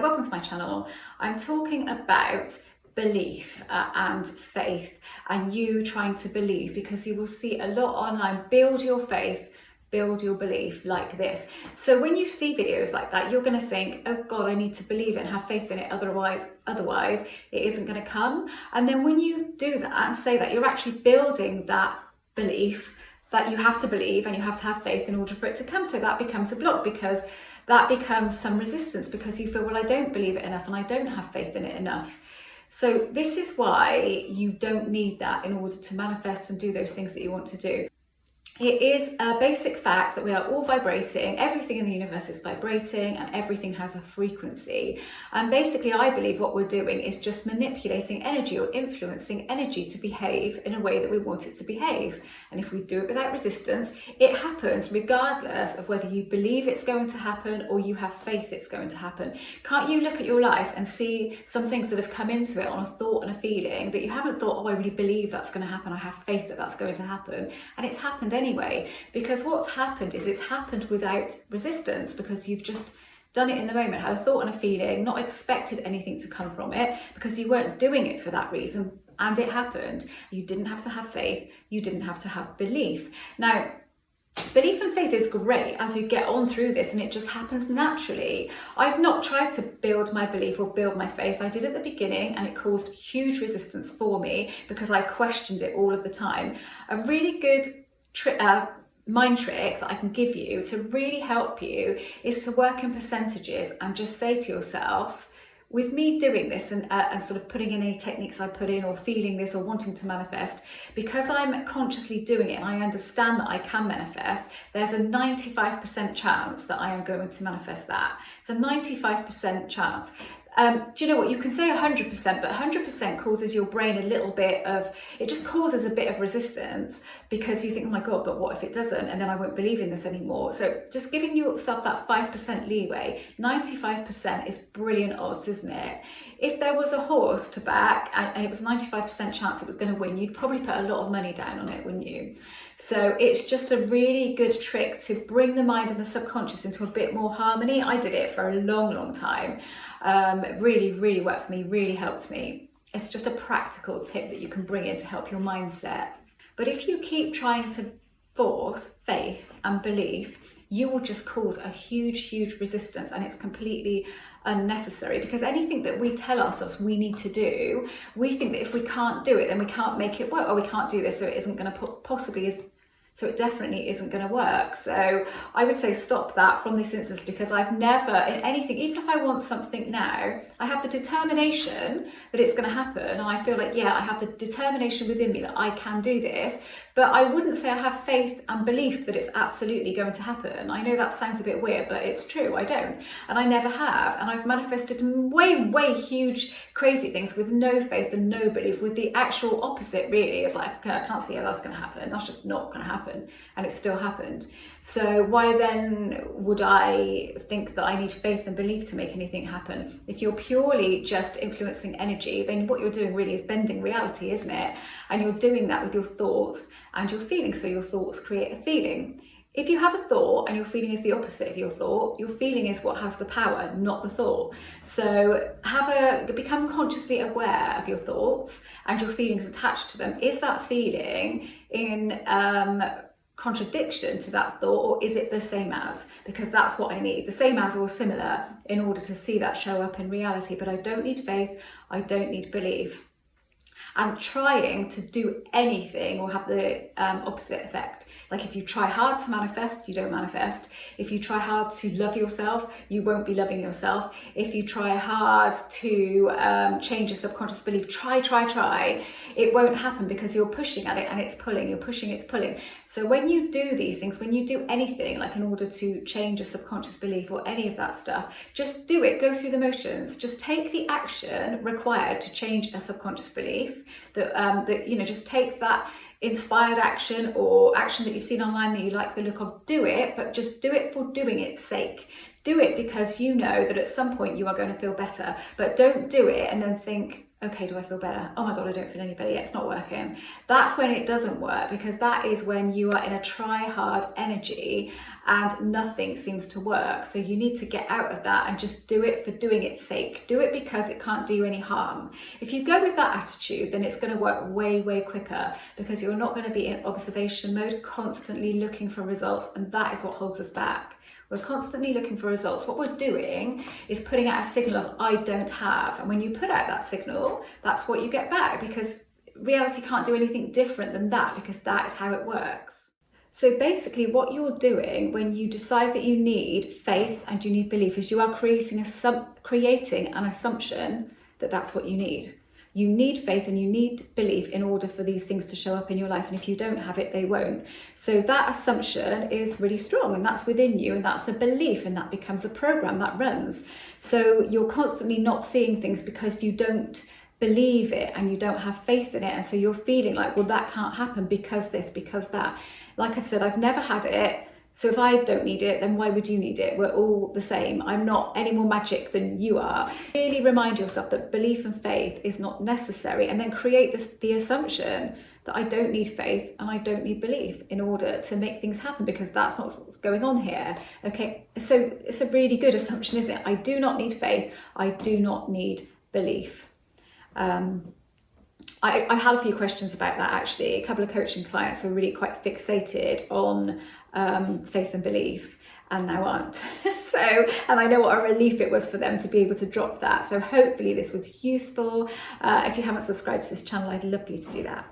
welcome to my channel. I'm talking about belief and faith, and you trying to believe, because you will see a lot online. Build your faith, build your belief, like this. So when you see videos like that, you're going to think, oh God, I need to believe it and have faith in it, otherwise it isn't going to come. And then when you do that and say that, you're actually building that belief that you have to believe and you have to have faith in order for it to come. So that becomes a block, because that becomes some resistance, because you feel, well, I don't believe it enough and I don't have faith in it enough. So this is why you don't need that in order to manifest and do those things that you want to do. It is a basic fact that we are all vibrating. Everything in the universe is vibrating and everything has a frequency. And basically, I believe what we're doing is just manipulating energy or influencing energy to behave in a way that we want it to behave. And if we do it without resistance, it happens regardless of whether you believe it's going to happen or you have faith it's going to happen. Can't you look at your life and see some things that have come into it on a thought and a feeling that you haven't thought, oh, I really believe that's going to happen, I have faith that that's going to happen, and it's happened anyway? Because what's happened is it's happened without resistance, because you've just done it in the moment, had a thought and a feeling, not expected anything to come from it, because you weren't doing it for that reason, and it happened. You didn't have to have faith, you didn't have to have belief. Now, belief and faith is great as you get on through this, and it just happens naturally. I've not tried to build my belief or build my faith. I did at the beginning, and it caused huge resistance for me because I questioned it all of the time. A really good mind trick that I can give you to really help you is to work in percentages and just say to yourself, with me doing this and sort of putting in any techniques I put in, or feeling this or wanting to manifest, because I'm consciously doing it and I understand that I can manifest, there's a 95% chance that I am going to manifest that. It's a 95% chance. Do you know what, you can say 100%, but 100% causes your brain a little bit of, it just causes a bit of resistance, because you think, oh my God, but what if it doesn't? And then I won't believe in this anymore. So just giving yourself that 5% leeway. 95% is brilliant odds, isn't it? If there was a horse to back and it was 95% chance it was going to win, you'd probably put a lot of money down on it, wouldn't you? So it's just a really good trick to bring the mind and the subconscious into a bit more harmony. I did it for a long time. It really worked for me, really helped me. It's just a practical tip that you can bring in to help your mindset. But if you keep trying to force faith and belief, you will just cause a huge resistance, and it's completely unnecessary, because anything that we tell ourselves we need to do, we think that if we can't do it, then we can't make it work, or we can't do this, so it isn't going to so it definitely isn't going to work. So I would say stop that from this instance, because I've never in anything, even if I want something now, I have the determination that it's going to happen, and I feel like, yeah, I have the determination within me that I can do this, but I wouldn't say I have faith and belief that it's absolutely going to happen. I know that sounds a bit weird, but it's true, I don't, and I never have. And I've manifested way huge crazy things with no faith and no belief, with the actual opposite really, of like, I can't see how that's going to happen, that's just not going to happen, and it still happened. So why then would I think that I need faith and belief to make anything happen? If you're purely just influencing energy, then what you're doing really is bending reality, isn't it? And you're doing that with your thoughts and your feelings. So your thoughts create a feeling. If you have a thought and your feeling is the opposite of your thought, your feeling is what has the power, not the thought. So become consciously aware of your thoughts and your feelings attached to them. Is that feeling in contradiction to that thought, or is it the same as? Because that's what I need, the same as or similar, in order to see that show up in reality. But I don't need faith, I don't need belief. And trying to do anything will have the opposite effect. Like if you try hard to manifest, you don't manifest. If you try hard to love yourself, you won't be loving yourself. If you try hard to change your subconscious belief, try, it won't happen, because you're pushing at it and it's pulling, you're pushing, it's pulling. So when you do these things, when you do anything, like in order to change a subconscious belief or any of that stuff, just do it, go through the motions, just take the action required to change a subconscious belief, just take that inspired action or action that you've seen online that you like the look of, do it, but just do it for doing its sake. Do it because you know that at some point you are going to feel better, but don't do it and then think, okay, do I feel better? Oh my God, I don't feel any better yet, it's not working. That's when it doesn't work, because that is when you are in a try hard energy and nothing seems to work. So you need to get out of that and just do it for doing its sake. Do it because it can't do you any harm. If you go with that attitude, then it's going to work way, way quicker, because you're not going to be in observation mode, constantly looking for results. And that is what holds us back. We're constantly looking for results. What we're doing is putting out a signal of I don't have. And when you put out that signal, that's what you get back, because reality can't do anything different than that, because that is how it works. So basically what you're doing when you decide that you need faith and you need belief is you are creating an assumption that that's what you need. You need faith and you need belief in order for these things to show up in your life. And if you don't have it, they won't. So that assumption is really strong, and that's within you, and that's a belief, and that becomes a program that runs. So you're constantly not seeing things because you don't believe it and you don't have faith in it. And so you're feeling like, well, that can't happen because this, because that. Like I've said, I've never had it. So if I don't need it, then why would you need it? We're all the same. I'm not any more magic than you are. Really remind yourself that belief and faith is not necessary, and then create the assumption that I don't need faith and I don't need belief in order to make things happen, because that's not what's going on here. Okay, so it's a really good assumption, isn't it? I do not need faith. I do not need belief. I had a few questions about that actually. A couple of coaching clients were really quite fixated on faith and belief, and now aren't. And I know what a relief it was for them to be able to drop that. So hopefully this was useful. If you haven't subscribed to this channel, I'd love for you to do that.